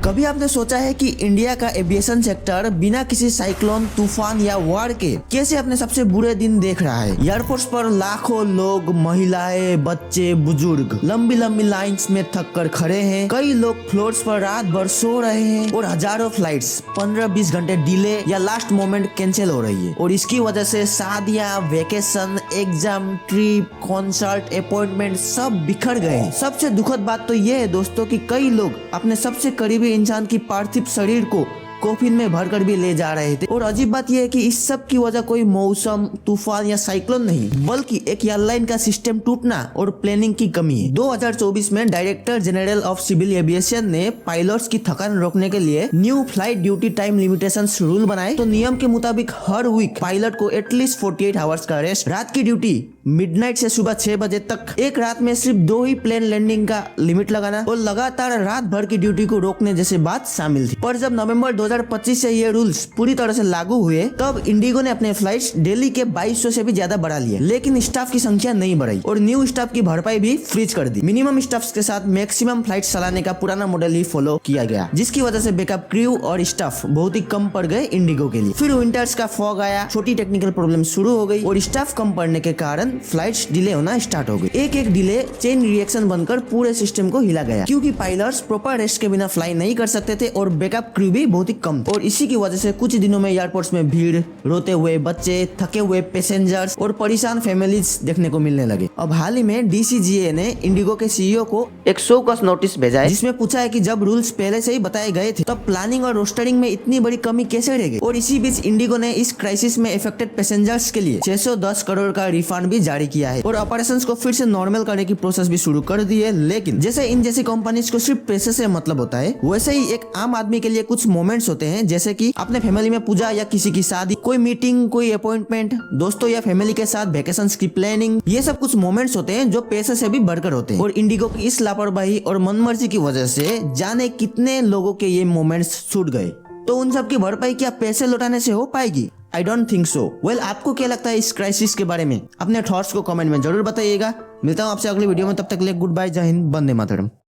कभी आपने सोचा है कि इंडिया का एविएशन सेक्टर बिना किसी साइक्लोन, तूफान या वार के कैसे अपने सबसे बुरे दिन देख रहा है। एयरपोर्ट्स पर लाखों लोग, महिलाएं, बच्चे, बुजुर्ग लंबी लंबी लाइंस में थक कर खड़े हैं। कई लोग फ्लोर्स पर रात भर सो रहे हैं और हजारों फ्लाइट्स 15-20 घंटे डिले या लास्ट मोमेंट कैंसिल हो रही है। और इसकी वजह से शादियां, vacation, exam, trip, concert, appointment सब बिखर गए। सबसे दुखद बात तो ये है दोस्तों कि कई लोग अपने सबसे करीबी इंसान की पार्थिव शरीर को कोफिन में भरकर भी ले जा रहे थे। और अजीब बात यह है कि इस सब की वजह कोई मौसम, तूफान या साइक्लोन नहीं, बल्कि एक एयरलाइन का सिस्टम टूटना और प्लानिंग की कमी है। 2024 में director general of civil aviation ने पायलट्स की थकान रोकने के लिए new flight duty time limitations rule बनाए। तो नियम के मुताबिक हर वीक पायलट को एटलीस्ट 48 आवर्स का रेस्ट, रात की ड्यूटी मिडनाइट से सुबह 6 बजे तक, एक रात में सिर्फ 2 ही प्लेन लैंडिंग का लिमिट लगाना और लगातार रात भर की ड्यूटी को रोकने जैसी बात शामिल थी। पर जब नवंबर 2025 से ये रूल्स पूरी तरह से लागू हुए, तब इंडिगो ने अपने फ्लाइट्स दिल्ली के 2200 से भी ज्यादा बढ़ा लिए, लेकिन स्टाफ की संख्या नहीं बढ़ाई और न्यू स्टाफ की भरपाई भी फ्रीज कर दी। मिनिमम स्टाफ के साथ मैक्सिमम फ्लाइट चलाने का पुराना मॉडल ही फॉलो किया गया, जिसकी वजह से बैकअप क्रू और स्टाफ बहुत ही कम पड़ गए इंडिगो के लिए। फिर विंटर्स का फॉग आया, छोटी टेक्निकल प्रॉब्लम शुरू हो गई और स्टाफ कम पड़ने के कारण फ्लाइट्स डिले होना स्टार्ट हो गई। एक एक डिले चेन रिएक्शन बनकर पूरे सिस्टम को हिला गया, क्योंकि पायलट्स प्रॉपर रेस्ट के बिना फ्लाई नहीं कर सकते थे और बैकअप क्रू भी बहुत ही कम था। और इसी की वजह से कुछ दिनों में एयरपोर्ट्स में भीड़, रोते हुए बच्चे, थके हुए पैसेंजर्स और परेशान फैमिलीज देखने को मिलने लगे। अब हाल ही में DCGA ने इंडिगो के CEO को एक शोकॉज नोटिस भेजा है, जिसमें पूछा है कि जब रूल्स पहले से ही बताए गए थे तब प्लानिंग और रोस्टरिंग में इतनी बड़ी कमी कैसे रह गई। और इसी बीच इंडिगो ने इस क्राइसिस में अफेक्टेड पैसेंजर्स के लिए 610 करोड़ का रिफंड भी जारी किया है और ऑपरेशंस को फिर से नॉर्मल करने की प्रोसेस भी शुरू कर दी है। लेकिन जैसे इन जैसी कंपनीज को सिर्फ पैसे से मतलब होता है, वैसे ही एक आम आदमी के लिए कुछ मोमेंट्स होते हैं, जैसे कि अपने फैमिली में पूजा या किसी की शादी, कोई मीटिंग, कोई अपॉइंटमेंट, दोस्तों या फैमिली के साथ वेकेशंस की प्लानिंग। ये सब कुछ मोमेंट्स होते हैं जो पैसे से भी बढ़कर होते हैं। और इंडिगो की इस लापरवाही और मनमर्जी की वजह से जाने कितने लोगों के ये मोमेंट्स छूट गए। तो उन सब की भरपाई क्या पैसे लौटाने से हो पाएगी? I don't think so. Well, आपको क्या लगता है इस क्राइसिस के बारे में? अपने थॉट्स को कमेंट में जरूर बताइएगा। मिलता हूँ आपसे अगली वीडियो में, तब तक के लिए गुड बाय, जय हिंद, वंदे मातरम।